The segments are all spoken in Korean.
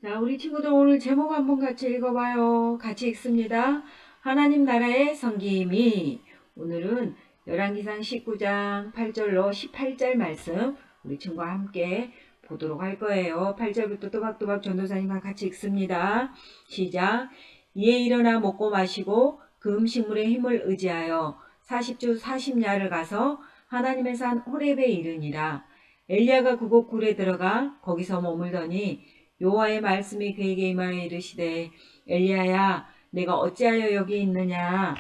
자, 우리 친구들 오늘 제목 한번 같이 읽어봐요. 같이 읽습니다. 하나님 나라의 섬김이. 오늘은 열왕기상 19장 8절로 18절 말씀 우리 친구와 함께 보도록 할 거예요. 8절부터 또박또박 전도사님과 같이 읽습니다. 시작. 이에 일어나 먹고 마시고 그 음식물의 힘을 의지하여 40주 40야를 가서 하나님의 산 호렙에 이르니라. 엘리야가 그곳 굴에 들어가 거기서 머물더니 여호와의 말씀이 그에게 임하여 이르시되 엘리야야 내가 어찌하여 여기 있느냐.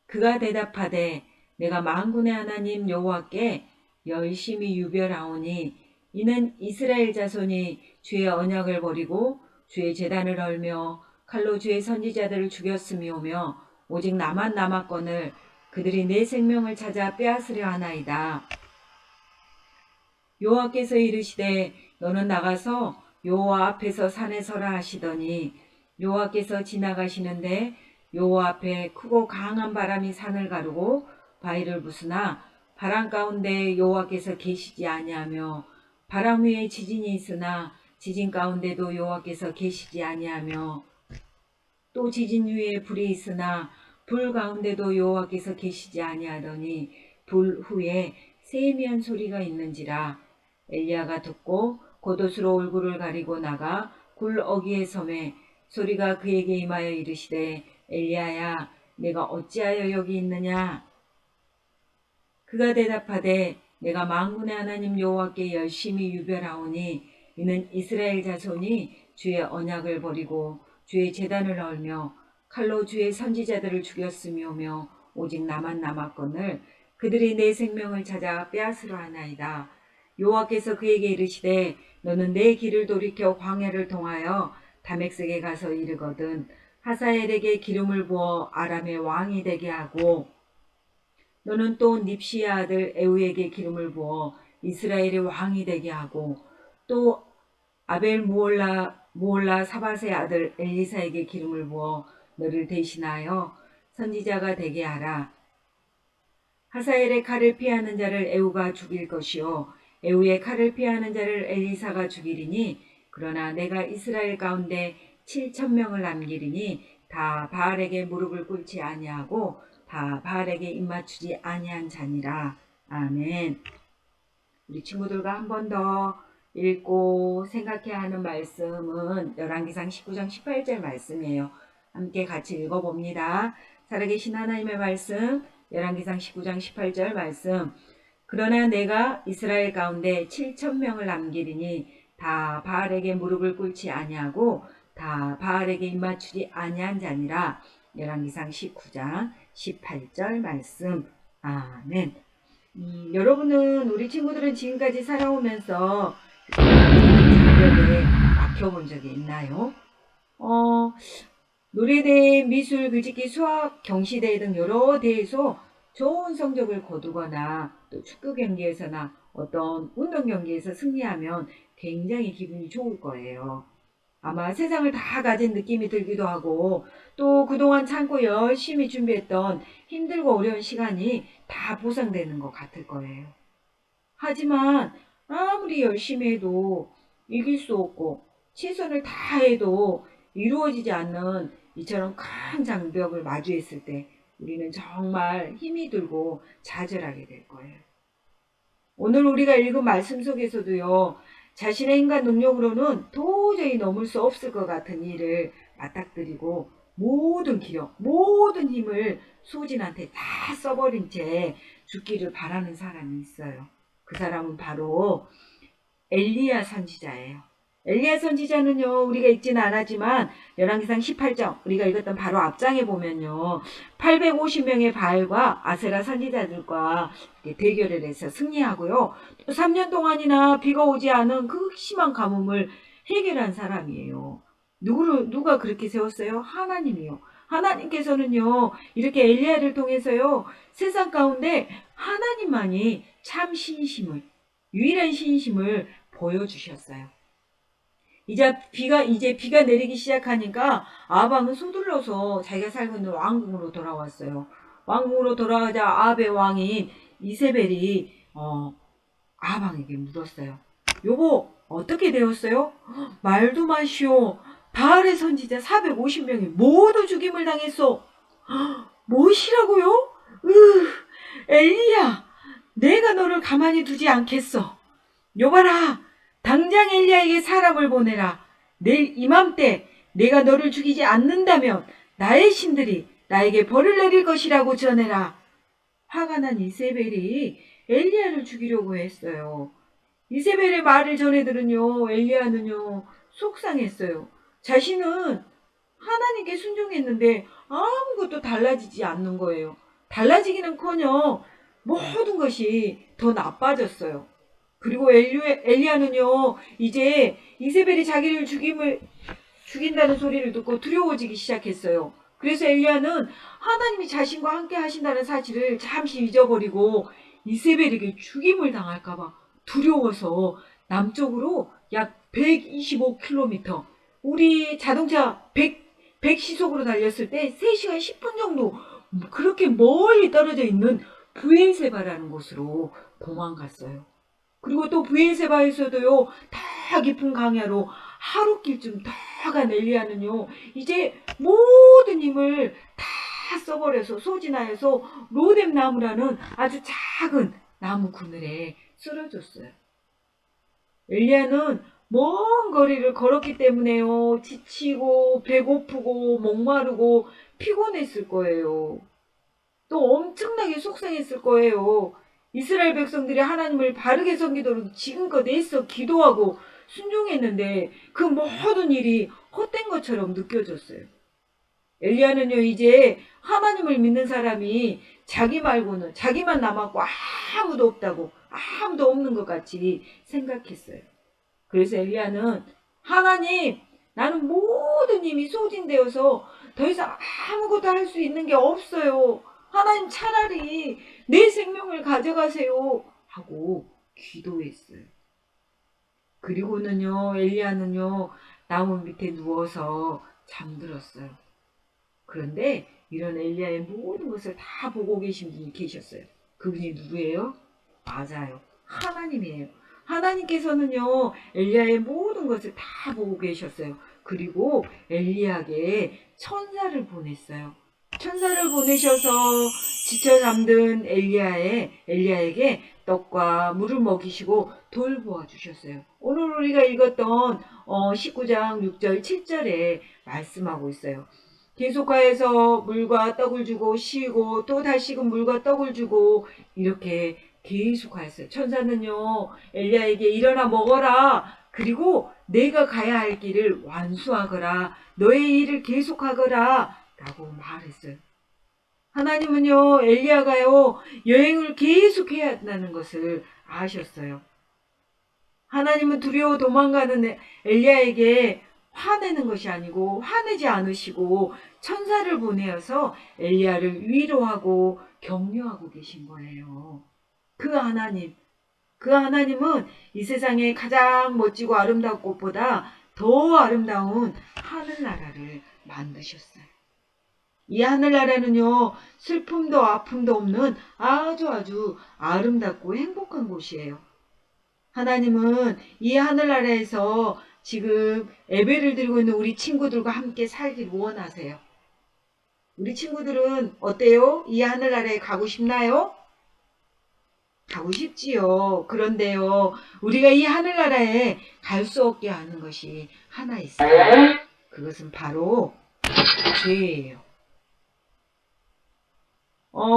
그가 대답하되 내가 만군의 하나님 여호와께 열심히 유별하오니 이는 이스라엘 자손이 주의 언약을 버리고 주의 제단을 헐며 칼로 주의 선지자들을 죽였음이오며 오직 나만 남았거늘 그들이 내 생명을 찾아 빼앗으려 하나이다. 여호와께서 이르시되 너는 나가서 여호와 앞에서 산에 서라 하시더니 여호와께서 지나가시는데 여호와 앞에 크고 강한 바람이 산을 가르고 바위를 부수나 바람 가운데 여호와께서 계시지 아니하며 바람 위에 지진이 있으나 지진 가운데도 여호와께서 계시지 아니하며 또 지진 위에 불이 있으나 불 가운데도 여호와께서 계시지 아니하더니 불 후에 세미한 소리가 있는지라. 엘리야가 듣고 겉옷으로 얼굴을 가리고 나가 굴 어귀에 섬에 소리가 그에게 임하여 이르시되 엘리야야 내가 어찌하여 여기 있느냐. 그가 대답하되 내가 만군의 하나님 여호와께 열심히 유별하오니 이는 이스라엘 자손이 주의 언약을 버리고 주의 제단을 헐며 칼로 주의 선지자들을 죽였음이오며 오직 나만 남았거늘 그들이 내 생명을 찾아 빼앗으려 하나이다. 여호와께서 그에게 이르시되 너는 내 길을 돌이켜 광야를 통하여 다메섹에 가서 이르거든 하사엘에게 기름을 부어 아람의 왕이 되게 하고 너는 또 닙시의 아들 에우에게 기름을 부어 이스라엘의 왕이 되게 하고 또 아벨 무올라 사밧의 아들 엘리사에게 기름을 부어 너를 대신하여 선지자가 되게 하라. 하사엘의 칼을 피하는 자를 에우가 죽일 것이요 에우의 칼을 피하는 자를 엘리사가 죽이리니 그러나 내가 이스라엘 가운데 7,000명을 남기리니 다 바알에게 무릎을 꿇지 아니하고 다 바알에게 입맞추지 아니한 자니라. 아멘. 우리 친구들과 한 번 더 읽고 생각해야 하는 말씀은 열왕기상 19장 18절 말씀이에요. 함께 같이 읽어봅니다. 살아계신 하나님의 말씀 열왕기상 19장 18절 말씀. 그러나 내가 이스라엘 가운데 7,000명을 남기리니 다 바알에게 무릎을 꿇지 아니하고 다 바알에게 입맞추지 아니한 자니라. 열왕기상 19장 18절 말씀. 아멘. 여러분은 우리 친구들은 지금까지 살아오면서 장벽에 막혀본 적이 있나요? 노래대회, 미술, 글짓기, 수학, 경시대회 등 여러 대회에서 좋은 성적을 거두거나 또 축구 경기에서나 어떤 운동 경기에서 승리하면 굉장히 기분이 좋을 거예요. 아마 세상을 다 가진 느낌이 들기도 하고 또 그동안 참고 열심히 준비했던 힘들고 어려운 시간이 다 보상되는 것 같을 거예요. 하지만 아무리 열심히 해도 이길 수 없고 최선을 다해도 이루어지지 않는 이처럼 큰 장벽을 마주했을 때 우리는 정말 힘이 들고 좌절하게 될 거예요. 오늘 우리가 읽은 말씀 속에서도요. 자신의 인간 능력으로는 도저히 넘을 수 없을 것 같은 일을 맞닥뜨리고 모든 기력, 모든 힘을 수호진한테 다 써버린 채 죽기를 바라는 사람이 있어요. 그 사람은 바로 엘리야 선지자예요. 엘리야 선지자는요, 우리가 읽지는 않았지만 열왕기상 18장 우리가 읽었던 바로 앞장에 보면요, 850명의 바알과 아세라 선지자들과 대결을 해서 승리하고요, 또 3년 동안이나 비가 오지 않은 그 심한 가뭄을 해결한 사람이에요. 누가 그렇게 세웠어요? 하나님이요. 하나님께서는요, 이렇게 엘리야를 통해서요, 세상 가운데 하나님만이 참 신심을, 유일한 신심을 보여주셨어요. 이제 비가 내리기 시작하니까 아방은 서둘러서 자기가 살고 있는 왕궁으로 돌아왔어요. 왕궁으로 돌아가자 아합의 왕인 이세벨이 아방에게 물었어요. 여보, 어떻게 되었어요? 말도 마시오. 바알의 선지자 450명이 모두 죽임을 당했소. 무엇이라고요? 엘리야, 내가 너를 가만히 두지 않겠어. 여봐라, 당장 엘리야에게 사람을 보내라. 내일 이맘때 내가 너를 죽이지 않는다면 나의 신들이 나에게 벌을 내릴 것이라고 전해라. 화가 난 이세벨이 엘리야를 죽이려고 했어요. 이세벨의 말을 전해들은요, 엘리야는요, 속상했어요. 자신은 하나님께 순종했는데 아무것도 달라지지 않는 거예요. 달라지기는커녕 모든 것이 더 나빠졌어요. 그리고 엘리야는요, 이제 이세벨이 자기를 죽인다는 소리를 듣고 두려워지기 시작했어요. 그래서 엘리야는 하나님이 자신과 함께 하신다는 사실을 잠시 잊어버리고 이세벨에게 죽임을 당할까봐 두려워서 남쪽으로 약 125km, 우리 자동차 100시속으로 달렸을 때 3시간 10분 정도 그렇게 멀리 떨어져 있는 브엘세바라는 곳으로 도망갔어요. 그리고 또 브엘세바에서도요, 더 깊은 강야로 하루길쯤 더 간 엘리야는요, 이제 모든 힘을 다 써버려서 소진하여서 로뎀 나무라는 아주 작은 나무 그늘에 쓰러졌어요. 엘리야는 먼 거리를 걸었기 때문에요, 지치고 배고프고 목마르고 피곤했을 거예요. 또 엄청나게 속상했을 거예요. 이스라엘 백성들이 하나님을 바르게 섬기도록 지금껏 애써 기도하고 순종했는데 그 모든 일이 헛된 것처럼 느껴졌어요. 엘리야는요, 이제 하나님을 믿는 사람이 자기 말고는, 자기만 남았고 아무도 없다고, 아무도 없는 것 같이 생각했어요. 그래서 엘리야는, 하나님, 나는 모든 힘이 소진되어서 더 이상 아무것도 할 수 있는 게 없어요. 하나님, 차라리 내 생명을 가져가세요. 하고 기도했어요. 그리고는요, 엘리야는요, 나무 밑에 누워서 잠들었어요. 그런데 이런 엘리야의 모든 것을 다 보고 계신 분이 계셨어요. 그분이 누구예요? 맞아요, 하나님이에요. 하나님께서는요, 엘리야의 모든 것을 다 보고 계셨어요. 그리고 엘리야에게 천사를 보냈어요. 천사를 보내셔서 지쳐 잠든 엘리야에게 떡과 물을 먹이시고 돌보아 주셨어요. 오늘 우리가 읽었던 19장 6절 7절에 말씀하고 있어요. 계속하여서 물과 떡을 주고 쉬고 또 다시금 물과 떡을 주고 이렇게 계속하였어요. 천사는요, 엘리야에게 일어나 먹어라. 그리고 내가 가야 할 길을 완수하거라. 너의 일을 계속하거라. 라고 말했어요. 하나님은요, 엘리야가요, 여행을 계속해야 한다는 것을 아셨어요. 하나님은 두려워 도망가는 엘리야에게 화내는 것이 아니고 화내지 않으시고 천사를 보내어서 엘리야를 위로하고 격려하고 계신 거예요. 그 하나님은 이 세상에 가장 멋지고 아름다운 꽃보다 더 아름다운 하늘나라를 만드셨어요. 이 하늘나라는요, 슬픔도 아픔도 없는 아주 아름답고 행복한 곳이에요. 하나님은 이 하늘나라에서 지금 예배를 드리고 있는 우리 친구들과 함께 살기를 원하세요. 우리 친구들은 어때요? 이 하늘나라에 가고 싶나요? 가고 싶지요. 그런데요, 우리가 이 하늘나라에 갈 수 없게 하는 것이 하나 있어요. 그것은 바로 죄예요.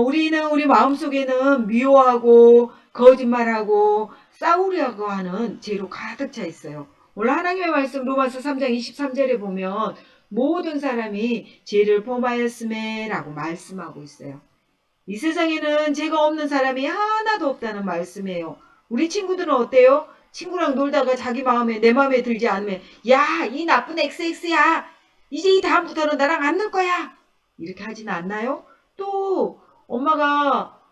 우리는 우리 마음속에는 미워하고 거짓말하고 싸우려고 하는 죄로 가득 차 있어요. 오늘 하나님의 말씀 로마서 3장 23절에 보면 모든 사람이 죄를 범하였음에 라고 말씀하고 있어요. 이 세상에는 죄가 없는 사람이 하나도 없다는 말씀이에요. 우리 친구들은 어때요? 친구랑 놀다가 자기 마음에 내 마음에 들지 않으면 야, 이 나쁜 XX야, 이제 이 다음부터는 나랑 안 놀 거야, 이렇게 하지는 않나요? 또 엄마가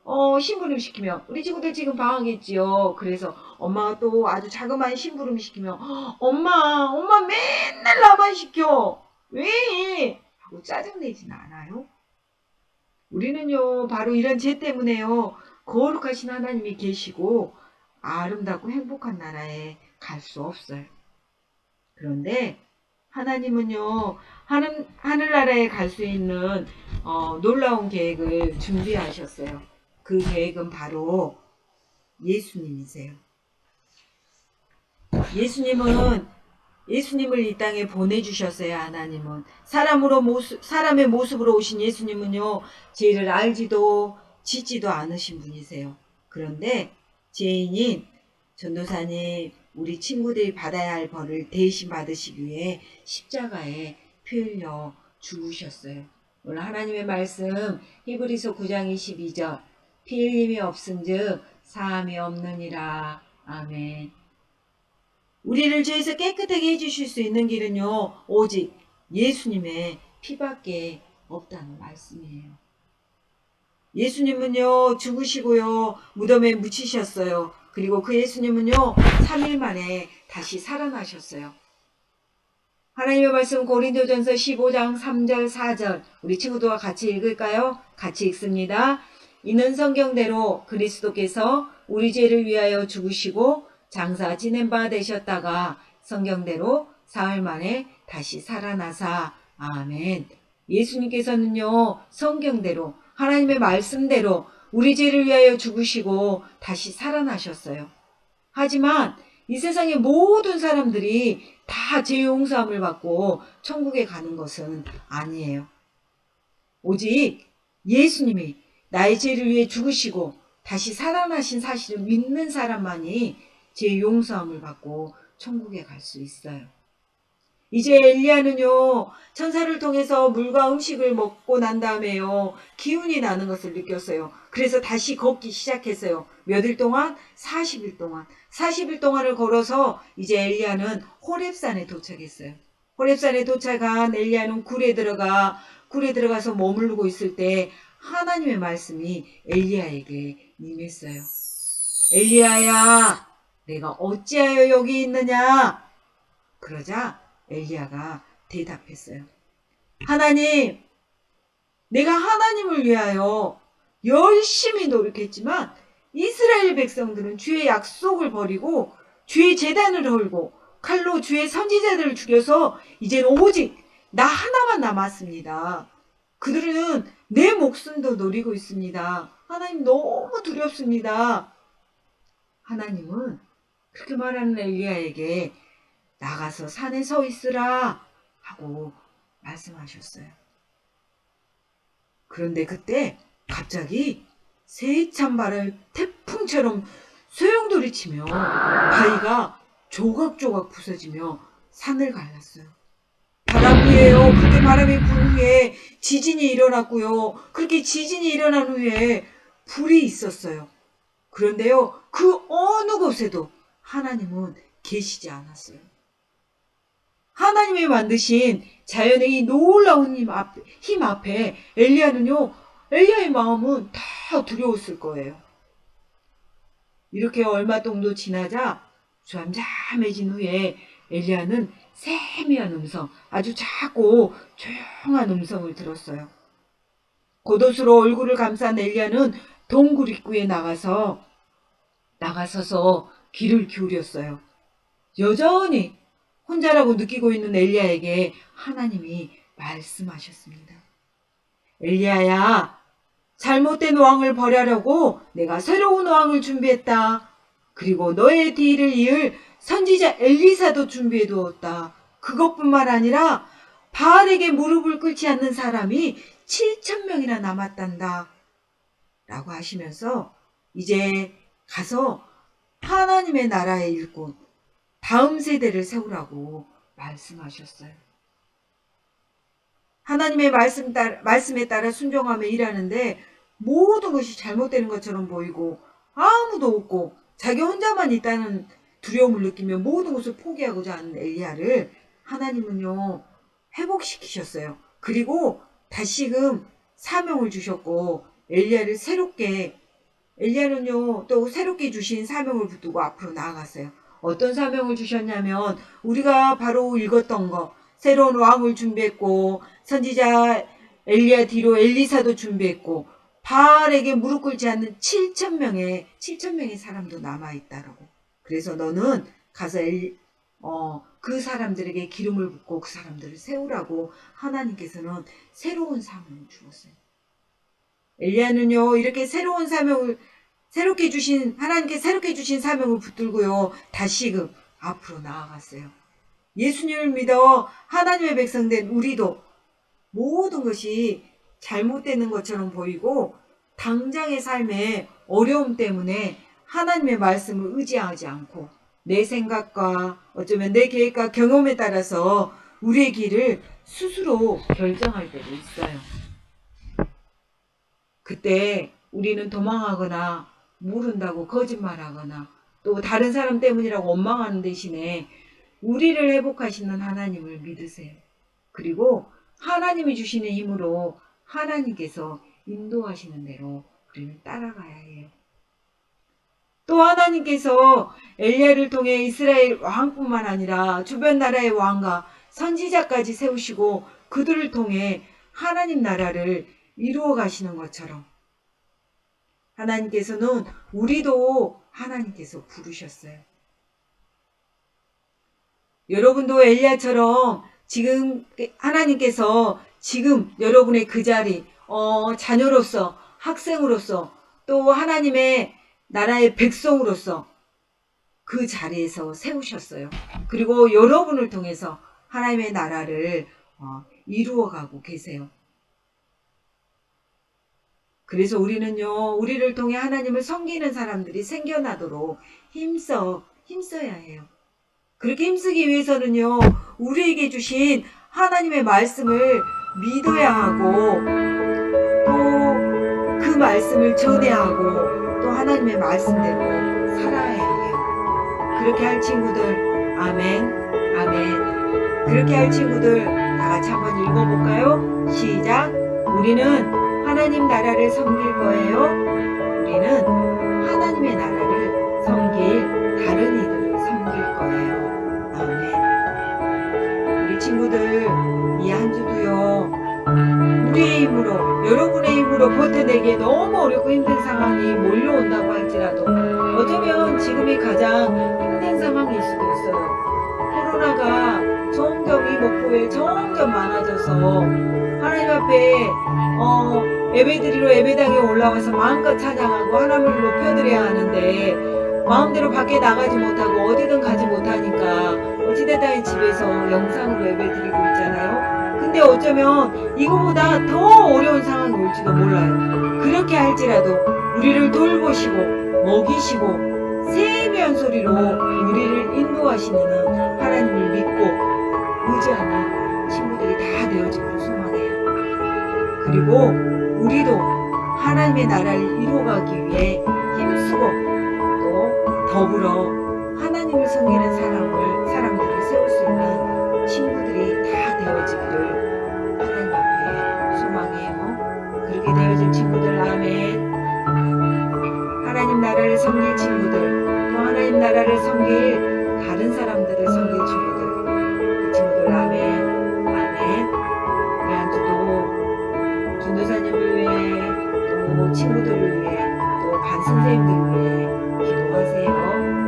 심부름 시키면, 우리 친구들 지금 방학했지요. 그래서 엄마가 또 아주 자그마한 심부름 시키면 엄마 맨날 나만 시켜, 왜? 하고 짜증내지는 않아요? 우리는요, 바로 이런 죄 때문에요, 거룩하신 하나님이 계시고 아름답고 행복한 나라에 갈 수 없어요. 그런데 하나님은요, 하늘나라에 갈 수 있는 놀라운 계획을 준비하셨어요. 그 계획은 바로 예수님이세요. 예수님을 이 땅에 보내주셨어요. 하나님은 사람의 모습으로 오신 예수님은요, 죄를 알지도 짓지도 않으신 분이세요. 그런데 죄인인 전도사님, 우리 친구들이 받아야 할 벌을 대신 받으시기 위해 십자가에 피 흘려 죽으셨어요. 오늘 하나님의 말씀 히브리서 9장 22절, 피 흘림이 없은즉 사함이 없느니라. 아멘. 우리를 죄에서 깨끗하게 해주실 수 있는 길은요, 오직 예수님의 피밖에 없다는 말씀이에요. 예수님은요, 죽으시고요, 무덤에 묻히셨어요. 그리고 그 예수님은요, 3일 만에 다시 살아나셨어요. 하나님의 말씀 고린도전서 15장 3절 4절, 우리 친구들과 같이 읽을까요? 같이 읽습니다. 이는 성경대로 그리스도께서 우리 죄를 위하여 죽으시고 장사 지낸 바 되셨다가 성경대로 사흘 만에 다시 살아나사. 아멘. 예수님께서는요, 성경대로 하나님의 말씀대로 우리 죄를 위하여 죽으시고 다시 살아나셨어요. 하지만 이 세상의 모든 사람들이 다 죄 용서함을 받고 천국에 가는 것은 아니에요. 오직 예수님이 나의 죄를 위해 죽으시고 다시 살아나신 사실을 믿는 사람만이 죄 용서함을 받고 천국에 갈 수 있어요. 이제 엘리야는요, 천사를 통해서 물과 음식을 먹고 난 다음에요, 기운이 나는 것을 느꼈어요. 그래서 다시 걷기 시작했어요. 몇 일 동안? 40일 동안. 40일 동안을 걸어서 이제 엘리야는 호렙산에 도착했어요. 호렙산에 도착한 엘리야는 굴에 들어가서 머무르고 있을 때 하나님의 말씀이 엘리야에게 임했어요. 엘리야야, 내가 어찌하여 여기 있느냐? 그러자 엘리야가 대답했어요. 하나님, 내가 하나님을 위하여 열심히 노력했지만 이스라엘 백성들은 주의 약속을 버리고 주의 제단을 헐고 칼로 주의 선지자들을 죽여서 이제는 오직 나 하나만 남았습니다. 그들은 내 목숨도 노리고 있습니다. 하나님, 너무 두렵습니다. 하나님은 그렇게 말하는 엘리야에게 나가서 산에 서 있으라 하고 말씀하셨어요. 그런데 그때 갑자기 세찬 바람 태풍처럼 소용돌이 치며 바위가 조각조각 부서지며 산을 갈랐어요. 바람 후에요, 그렇게 바람이 부는 후에 지진이 일어났고요. 그렇게 지진이 일어난 후에 불이 있었어요. 그런데요, 그 어느 곳에도 하나님은 계시지 않았어요. 하나님이 만드신 자연의 이 놀라운 힘 앞에 엘리야의 마음은 다 두려웠을 거예요. 이렇게 얼마 정도 지나자 잠잠해진 후에 엘리야는 세미한 음성, 아주 작고 조용한 음성을 들었어요. 겉옷으로 얼굴을 감싼 엘리야는 동굴 입구에 나가서서 귀를 기울였어요. 여전히 혼자라고 느끼고 있는 엘리야에게 하나님이 말씀하셨습니다. 엘리야야, 잘못된 왕을 벌하려고 내가 새로운 왕을 준비했다. 그리고 너의 뒤를 이을 선지자 엘리사도 준비해 두었다. 그것뿐만 아니라 바알에게 무릎을 꿇지 않는 사람이 7,000명이나 남았단다. 라고 하시면서 이제 가서 하나님의 나라의 일꾼, 다음 세대를 세우라고 말씀하셨어요. 하나님의 말씀에 따라 순종하며 일하는데 모든 것이 잘못되는 것처럼 보이고 아무도 없고 자기 혼자만 있다는 두려움을 느끼며 모든 것을 포기하고자 하는 엘리야를 하나님은요, 회복시키셨어요. 그리고 다시금 사명을 주셨고 엘리야는요, 또 새롭게 주신 사명을 붙들고 앞으로 나아갔어요. 어떤 사명을 주셨냐면 우리가 바로 읽었던 거, 새로운 왕을 준비했고 선지자 엘리야 뒤로 엘리사도 준비했고 바알에게 무릎 꿇지 않는 7,000명의 사람도 남아있다라고. 그래서 너는 가서 그 사람들에게 기름을 붓고 그 사람들을 세우라고 하나님께서는 새로운 사명을 주었어요. 엘리야는요, 이렇게 새로운 사명을 하나님께 새롭게 주신 사명을 붙들고요, 다시금 앞으로 나아갔어요. 예수님을 믿어 하나님의 백성된 우리도 모든 것이 잘못되는 것처럼 보이고 당장의 삶에 어려움 때문에 하나님의 말씀을 의지하지 않고 내 생각과 어쩌면 내 계획과 경험에 따라서 우리의 길을 스스로 결정할 때도 있어요. 그때 우리는 도망하거나 모른다고 거짓말하거나 또 다른 사람 때문이라고 원망하는 대신에 우리를 회복하시는 하나님을 믿으세요. 그리고 하나님이 주시는 힘으로 하나님께서 인도하시는 대로 우리는 따라가야 해요. 또 하나님께서 엘리야를 통해 이스라엘 왕뿐만 아니라 주변 나라의 왕과 선지자까지 세우시고 그들을 통해 하나님 나라를 이루어 가시는 것처럼 하나님께서는 우리도 하나님께서 부르셨어요. 여러분도 엘리야처럼 지금 하나님께서 지금 여러분의 그 자리, 자녀로서, 학생으로서, 또 하나님의 나라의 백성으로서 그 자리에서 세우셨어요. 그리고 여러분을 통해서 하나님의 나라를 이루어가고 계세요. 그래서 우리는요, 우리를 통해 하나님을 섬기는 사람들이 생겨나도록 힘써야 해요. 그렇게 힘쓰기 위해서는요, 우리에게 주신 하나님의 말씀을 믿어야 하고, 또 그 말씀을 전해야 하고, 또 하나님의 말씀대로 살아야 해요. 그렇게 할 친구들, 아멘, 아멘. 그렇게 할 친구들, 다 같이 한번 읽어볼까요? 시작. 우리는 하나님 나라를 섬길 거예요. 우리는 하나님의 나라를 섬길 다른 이들을 섬길 거예요. 아멘. 우리 친구들, 이 한 주도요, 우리의 힘으로, 여러분의 힘으로 버텨내기에 너무 어렵고 힘든 상황이 몰려온다고 할지라도 어쩌면 지금이 가장 힘든 상황일 수도 있어요. 코로나가 점점 이 목표에 점점 많아져서 하나님 앞에 예배드리러 예배당에 올라와서 마음껏 찬양하고 하나님을 높여드려야 하는데 마음대로 밖에 나가지 못하고 어디든 가지 못하니까 어찌됐든 집에서 영상으로 예배드리고 있잖아요. 근데 어쩌면 이거보다 더 어려운 상황이 올지도 몰라요. 그렇게 할지라도 우리를 돌보시고 먹이시고 세미한 소리로 우리를 인도하시는 하나님을 믿고 의지하는 친구들이 다 되어지기를 소망해요. 그리고 우리도 하나님의 나라를 이루어가기 위해 힘쓰고 또 더불어 하나님을 섬기는 사람들을 세울 수 있는 친구들이 다 되어지기를 하나님 앞에 소망해요. 그렇게 되어질 친구들, 아멘. 하나님 나라를 섬길 친구들, 또 하나님 나라를 섬길 다른 사람들을 섬길 친구들, 그 친구들, 아멘, 아멘. 우리 한 주도 전도사님을 위해, 또 친구들을 위해, 또 반선생님들을 위해 기도하세요.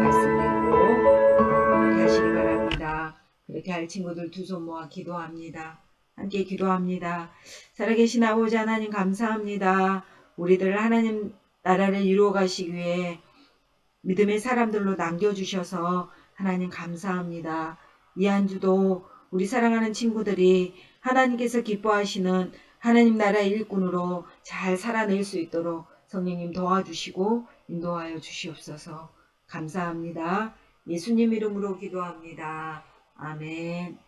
말씀 듣고 그렇게 하시기 바랍니다. 그렇게 할 친구들 두 손 모아 기도합니다. 함께 기도합니다. 살아계신 아버지 하나님 감사합니다. 우리들 하나님 나라를 이루어 가시기 위해 믿음의 사람들로 남겨주셔서 하나님 감사합니다. 이 한 주도 우리 사랑하는 친구들이 하나님께서 기뻐하시는 하나님 나라의 일꾼으로 잘 살아낼 수 있도록 성령님 도와주시고 인도하여 주시옵소서. 감사합니다. 예수님 이름으로 기도합니다. 아멘.